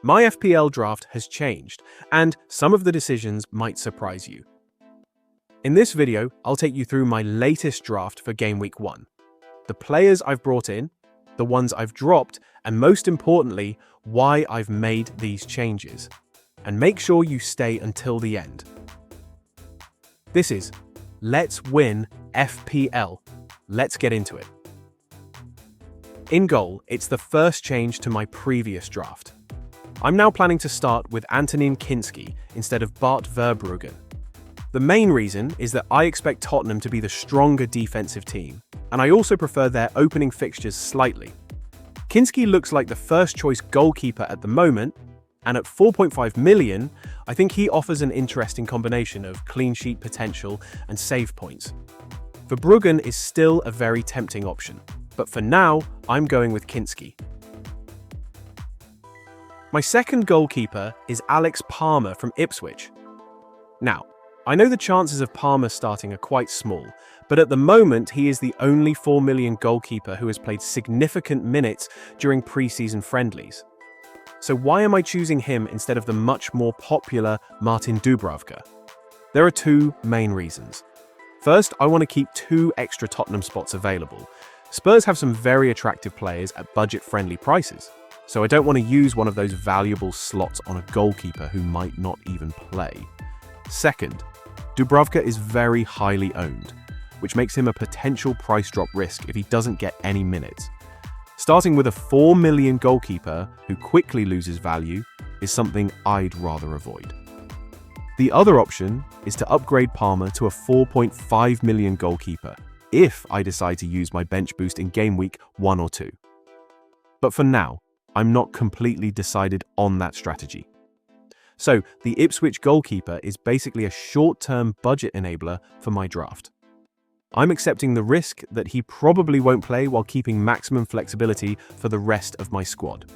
My FPL draft has changed, and some of the decisions might surprise you. In this video, I'll take you through my latest draft for Gameweek 1. The players I've brought in, the ones I've dropped, and most importantly, why I've made these changes. And make sure you stay until the end. This is Let's Win FPL. Let's get into it. In goal, it's the first change to my previous draft. I'm now planning to start with Antonin Kinski instead of Bart Verbruggen. The main reason is that I expect Tottenham to be the stronger defensive team, and I also prefer their opening fixtures slightly. Kinski looks like the first choice goalkeeper at the moment, and at 4.5 million, I think he offers an interesting combination of clean sheet potential and save points. Verbruggen is still a very tempting option, but for now, I'm going with Kinski. My second goalkeeper is Alex Palmer from Ipswich. Now, I know the chances of Palmer starting are quite small, but at the moment he is the only 4 million goalkeeper who has played significant minutes during pre-season friendlies. So why am I choosing him instead of the much more popular Martin Dubravka? There are two main reasons. First, I want to keep 2 extra Tottenham spots available. Spurs have some very attractive players at budget-friendly prices, so I don't want to use one of those valuable slots on a goalkeeper who might not even play. Second, Dubravka is very highly owned, which makes him a potential price drop risk if he doesn't get any minutes. Starting with a 4 million goalkeeper who quickly loses value is something I'd rather avoid. The other option is to upgrade Palmer to a 4.5 million goalkeeper if I decide to use my bench boost in game week 1 or 2. But for now, I'm not completely decided on that strategy. So the Ipswich goalkeeper is basically a short-term budget enabler for my draft. I'm accepting the risk that he probably won't play while keeping maximum flexibility for the rest of my squad.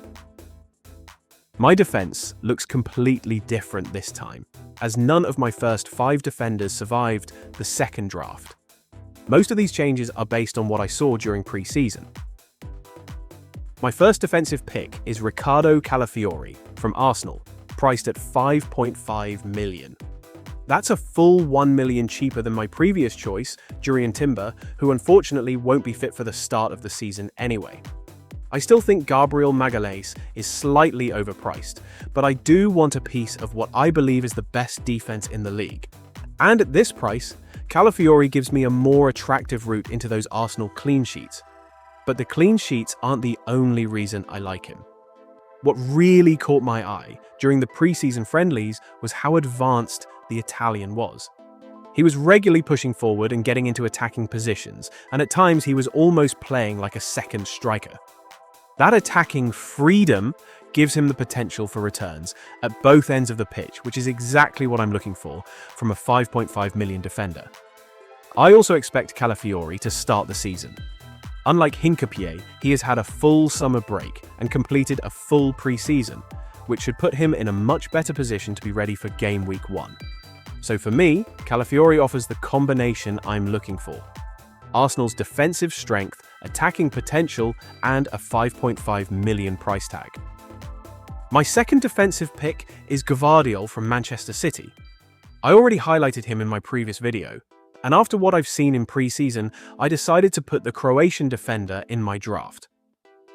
My defense looks completely different this time, as none of my first 5 defenders survived the second draft. Most of these changes are based on what I saw during pre-season. My first defensive pick is Riccardo Calafiori from Arsenal, priced at 5.5 million. That's a full 1 million cheaper than my previous choice, Jurrien Timber, who unfortunately won't be fit for the start of the season anyway. I still think Gabriel Magalhaes is slightly overpriced, but I do want a piece of what I believe is the best defense in the league. And at this price, Calafiori gives me a more attractive route into those Arsenal clean sheets. But the clean sheets aren't the only reason I like him. What really caught my eye during the pre-season friendlies was how advanced the Italian was. He was regularly pushing forward and getting into attacking positions, and at times he was almost playing like a second striker. That attacking freedom gives him the potential for returns at both ends of the pitch, which is exactly what I'm looking for from a 5.5 million defender. I also expect Calafiori to start the season. Unlike Hincapié, he has had a full summer break and completed a full pre-season, which should put him in a much better position to be ready for game week 1. So for me, Calafiori offers the combination I'm looking for. Arsenal's defensive strength, attacking potential, and a 5.5 million price tag. My second defensive pick is Gvardiol from Manchester City. I already highlighted him in my previous video, and after what I've seen in pre-season, I decided to put the Croatian defender in my draft.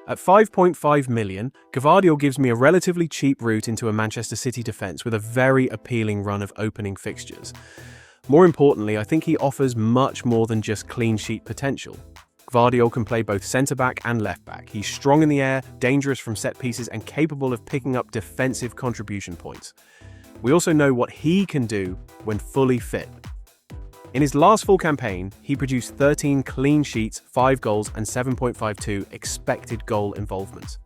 At 5.5 million, Gvardiol gives me a relatively cheap route into a Manchester City defence with a very appealing run of opening fixtures. More importantly, I think he offers much more than just clean sheet potential. Gvardiol can play both centre-back and left-back. He's strong in the air, dangerous from set pieces, and capable of picking up defensive contribution points. We also know what he can do when fully fit. In his last full campaign, he produced 13 clean sheets, 5 goals, and 7.52 expected goal involvements.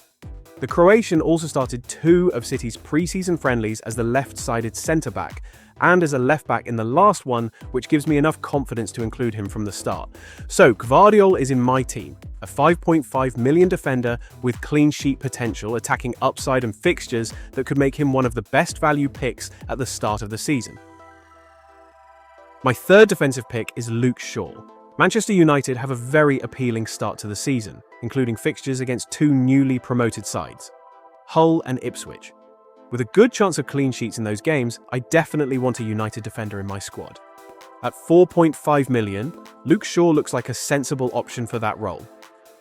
The Croatian also started 2 of City's pre-season friendlies as the left-sided centre-back, and as a left-back in the last one, which gives me enough confidence to include him from the start. So, Gvardiol is in my team, a 5.5 million defender with clean sheet potential, attacking upside and fixtures that could make him one of the best value picks at the start of the season. My third defensive pick is Luke Shaw. Manchester United have a very appealing start to the season, including fixtures against 2 newly promoted sides, Hull and Ipswich. With a good chance of clean sheets in those games, I definitely want a United defender in my squad. At 4.5 million, Luke Shaw looks like a sensible option for that role.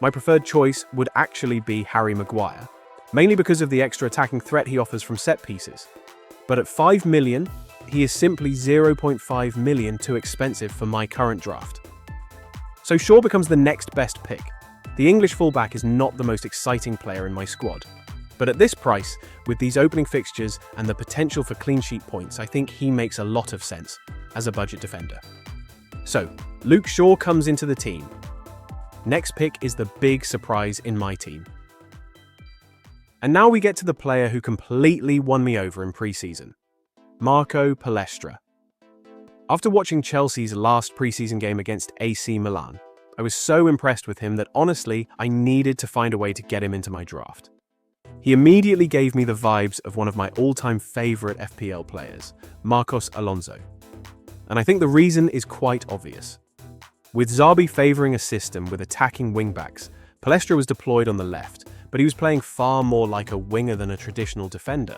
My preferred choice would actually be Harry Maguire, mainly because of the extra attacking threat he offers from set pieces. But at 5 million, he is simply 0.5 million too expensive for my current draft. So Shaw becomes the next best pick. The English fullback is not the most exciting player in my squad. But at this price, with these opening fixtures and the potential for clean sheet points, I think he makes a lot of sense as a budget defender. So, Luke Shaw comes into the team. Next pick is the big surprise in my team. And now we get to the player who completely won me over in pre-season. Marco Palestra. After watching Chelsea's last pre-season game against AC Milan, I was so impressed with him that honestly, I needed to find a way to get him into my draft. He immediately gave me the vibes of one of my all-time favorite FPL players, Marcos Alonso. And I think the reason is quite obvious. With Xabi favoring a system with attacking wingbacks, Palestra was deployed on the left, but he was playing far more like a winger than a traditional defender.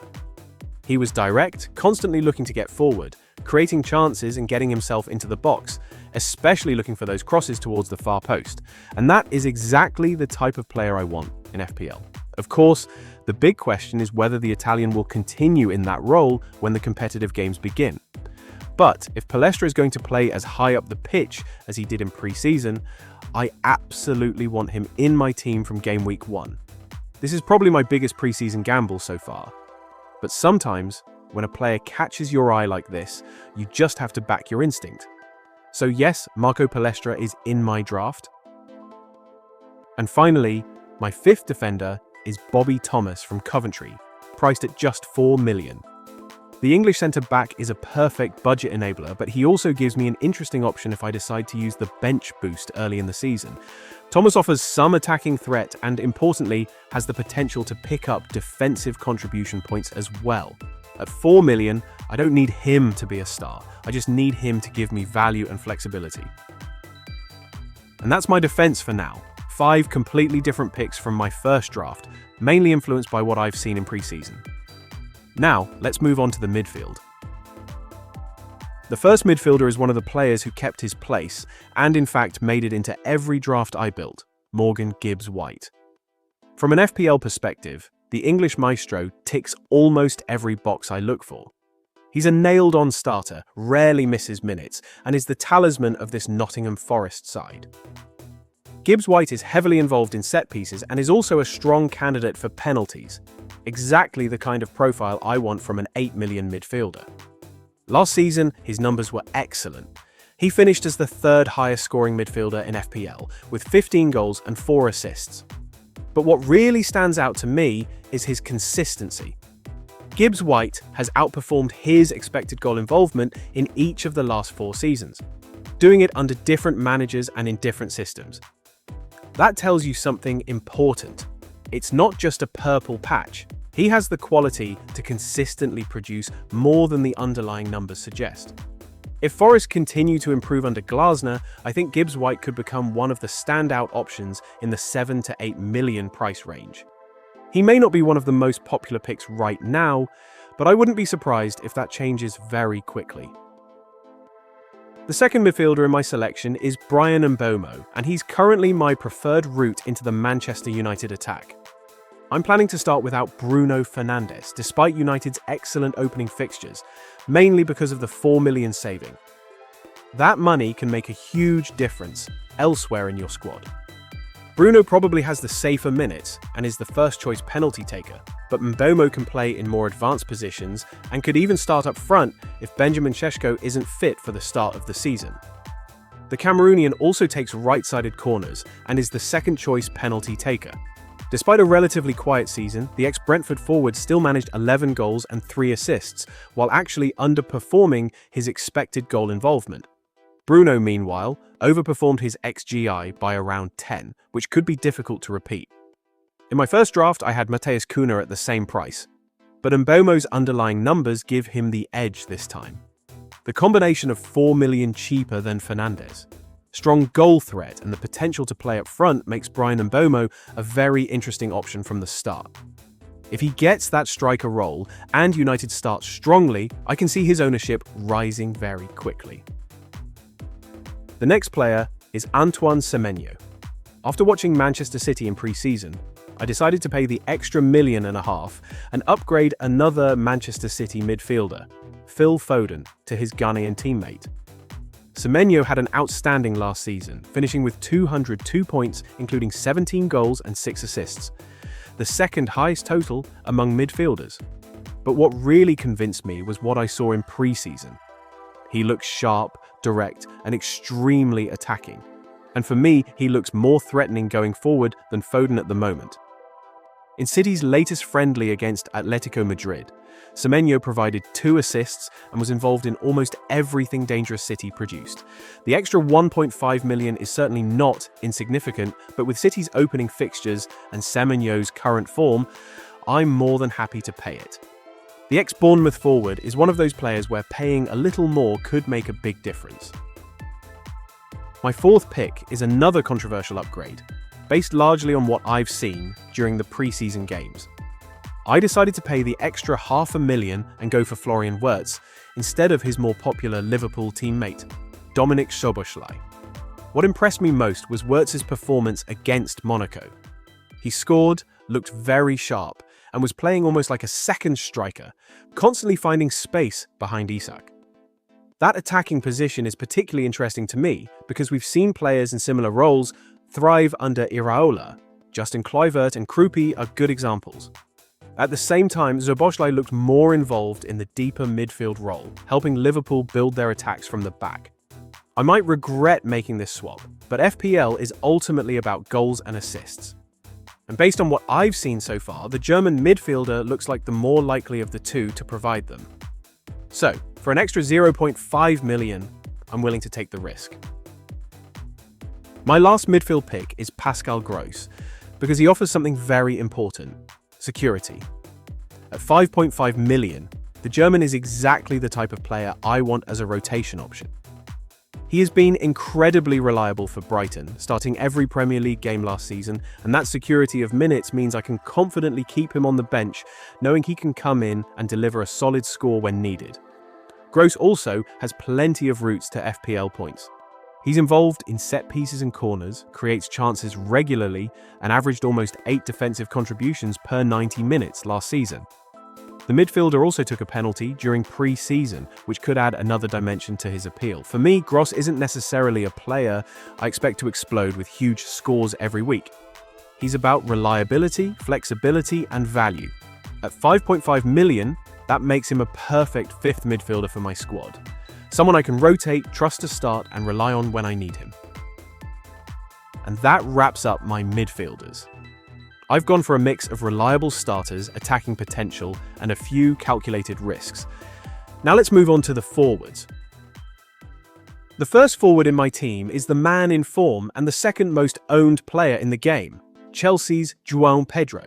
He was direct, constantly looking to get forward, creating chances and getting himself into the box, especially looking for those crosses towards the far post. And that is exactly the type of player I want in FPL. Of course, the big question is whether the Italian will continue in that role when the competitive games begin. But if Palestra is going to play as high up the pitch as he did in pre-season, I absolutely want him in my team from Gameweek 1. This is probably my biggest pre-season gamble so far. But sometimes, when a player catches your eye like this, you just have to back your instinct. So yes, Marco Palestra is in my draft. And finally, my fifth defender is Bobby Thomas from Coventry, priced at just 4 million. The English centre-back is a perfect budget enabler, but he also gives me an interesting option if I decide to use the bench boost early in the season. Thomas offers some attacking threat and, importantly, has the potential to pick up defensive contribution points as well. At 4 million, I don't need him to be a star. I just need him to give me value and flexibility. And that's my defense for now. 5 completely different picks from my first draft, mainly influenced by what I've seen in pre-season. Now, let's move on to the midfield. The first midfielder is one of the players who kept his place, and in fact made it into every draft I built, Morgan Gibbs-White. From an FPL perspective, the English maestro ticks almost every box I look for. He's a nailed-on starter, rarely misses minutes, and is the talisman of this Nottingham Forest side. Gibbs-White is heavily involved in set pieces and is also a strong candidate for penalties. Exactly the kind of profile I want from an 8 million midfielder. Last season, his numbers were excellent. He finished as the third highest scoring midfielder in FPL, with 15 goals and 4 assists. But what really stands out to me is his consistency. Gibbs-White has outperformed his expected goal involvement in each of the last 4 seasons, doing it under different managers and in different systems. That tells you something important. It's not just a purple patch. He has the quality to consistently produce more than the underlying numbers suggest. If Forest continue to improve under Glasner, I think Gibbs-White could become one of the standout options in the 7 to 8 million price range. He may not be one of the most popular picks right now, but I wouldn't be surprised if that changes very quickly. The second midfielder in my selection is Bryan Mbeumo, and he's currently my preferred route into the Manchester United attack. I'm planning to start without Bruno Fernandes, despite United's excellent opening fixtures, mainly because of the 4 million saving. That money can make a huge difference elsewhere in your squad. Bruno probably has the safer minutes and is the first-choice penalty taker, but Mbeumo can play in more advanced positions and could even start up front if Benjamin Šeško isn't fit for the start of the season. The Cameroonian also takes right-sided corners and is the second-choice penalty taker. Despite a relatively quiet season, the ex-Brentford forward still managed 11 goals and 3 assists, while actually underperforming his expected goal involvement. Bruno, meanwhile, overperformed his XGI by around 10, which could be difficult to repeat. In my first draft, I had Matheus Cunha at the same price, but Mbeumo's underlying numbers give him the edge this time. The combination of 4 million cheaper than Fernandes, strong goal threat, and the potential to play up front makes Bryan Mbeumo a very interesting option from the start. If he gets that striker role and United start strongly, I can see his ownership rising very quickly. The next player is Antoine Semenyo. After watching Manchester City in pre-season, I decided to pay the extra $1.5 million and upgrade another Manchester City midfielder, Phil Foden, to his Ghanaian teammate. Semenyo had an outstanding last season, finishing with 202 points, including 17 goals and 6 assists, the second highest total among midfielders. But what really convinced me was what I saw in pre-season. He looks sharp, direct, and extremely attacking. And for me, he looks more threatening going forward than Foden at the moment. In City's latest friendly against Atletico Madrid, Semenyo provided 2 assists and was involved in almost everything dangerous City produced. The extra $1.5 million is certainly not insignificant, but with City's opening fixtures and Semenyo's current form, I'm more than happy to pay it. The ex-Bournemouth forward is one of those players where paying a little more could make a big difference. My fourth pick is another controversial upgrade, based largely on what I've seen during the pre-season games. I decided to pay the extra $500,000 and go for Florian Wirtz instead of his more popular Liverpool teammate, Dominik Szoboszlai. What impressed me most was Wirtz's performance against Monaco. He scored, looked very sharp, and was playing almost like a second striker, constantly finding space behind Isak. That attacking position is particularly interesting to me because we've seen players in similar roles thrive under Iraola. Justin Kluivert and Krupi are good examples. At the same time, Szoboszlai looked more involved in the deeper midfield role, helping Liverpool build their attacks from the back. I might regret making this swap, but FPL is ultimately about goals and assists. And based on what I've seen so far, the German midfielder looks like the more likely of the two to provide them. So, for an extra $0.5 million, I'm willing to take the risk. My last midfield pick is Pascal Gross, because he offers something very important: security. At $5.5 million, the German is exactly the type of player I want as a rotation option. He has been incredibly reliable for Brighton, starting every Premier League game last season, and that security of minutes means I can confidently keep him on the bench, knowing he can come in and deliver a solid score when needed. Gross also has plenty of routes to FPL points. He's involved in set pieces and corners, creates chances regularly, and averaged almost 8 defensive contributions per 90 minutes last season. The midfielder also took a penalty during pre-season, which could add another dimension to his appeal. For me, Gross isn't necessarily a player I expect to explode with huge scores every week. He's about reliability, flexibility, and value. At $5.5 million, that makes him a perfect 5th midfielder for my squad. Someone I can rotate, trust to start, and rely on when I need him. And that wraps up my midfielders. I've gone for a mix of reliable starters, attacking potential, and a few calculated risks. Now let's move on to the forwards. The first forward in my team is the man in form and the second most owned player in the game, Chelsea's João Pedro.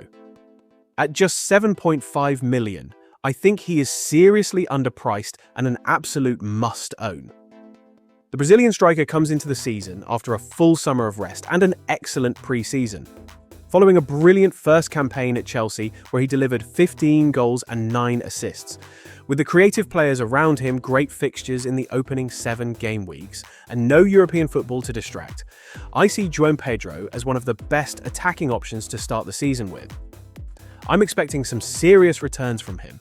At just $7.5 million, I think he is seriously underpriced and an absolute must-own. The Brazilian striker comes into the season after a full summer of rest and an excellent pre-season, following a brilliant first campaign at Chelsea where he delivered 15 goals and 9 assists. With the creative players around him, great fixtures in the opening 7 game weeks, and no European football to distract, I see João Pedro as one of the best attacking options to start the season with. I'm expecting some serious returns from him.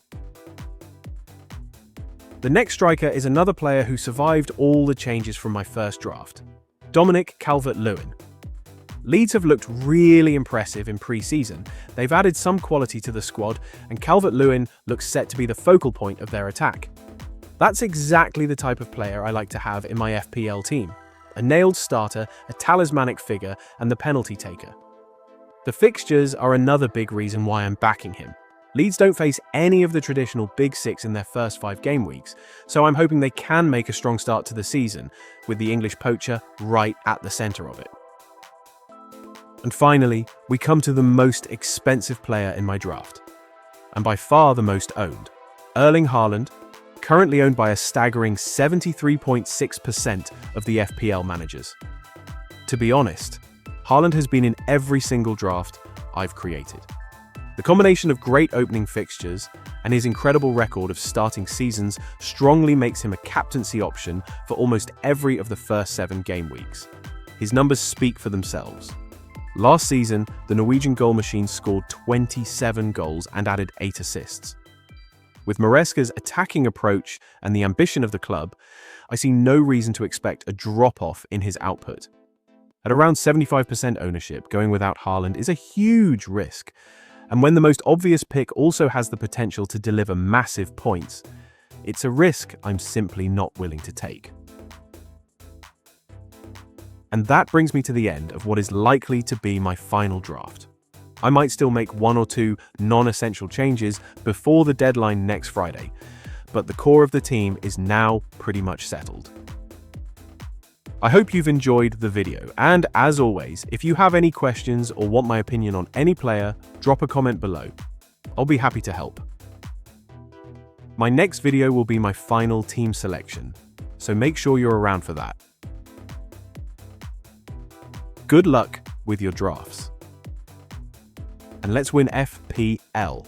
The next striker is another player who survived all the changes from my first draft, Dominic Calvert-Lewin. Leeds have looked really impressive in pre-season. They've added some quality to the squad, and Calvert-Lewin looks set to be the focal point of their attack. That's exactly the type of player I like to have in my FPL team: a nailed starter, a talismanic figure, and the penalty taker. The fixtures are another big reason why I'm backing him. Leeds don't face any of the traditional Big Six in their first 5 game weeks, so I'm hoping they can make a strong start to the season, with the English poacher right at the centre of it. And finally, we come to the most expensive player in my draft, and by far the most owned, Erling Haaland, currently owned by a staggering 73.6% of the FPL managers. To be honest, Haaland has been in every single draft I've created. The combination of great opening fixtures and his incredible record of starting seasons strongly makes him a captaincy option for almost every of the first 7 game weeks. His numbers speak for themselves. Last season, the Norwegian goal machine scored 27 goals and added 8 assists. With Maresca's attacking approach and the ambition of the club, I see no reason to expect a drop-off in his output. At around 75% ownership, going without Haaland is a huge risk. And when the most obvious pick also has the potential to deliver massive points, it's a risk I'm simply not willing to take. And that brings me to the end of what is likely to be my final draft. I might still make 1 or 2 non-essential changes before the deadline next Friday, but the core of the team is now pretty much settled. I hope you've enjoyed the video, and as always, if you have any questions or want my opinion on any player, drop a comment below. I'll be happy to help. My next video will be my final team selection, so make sure you're around for that. Good luck with your drafts. And let's win FPL.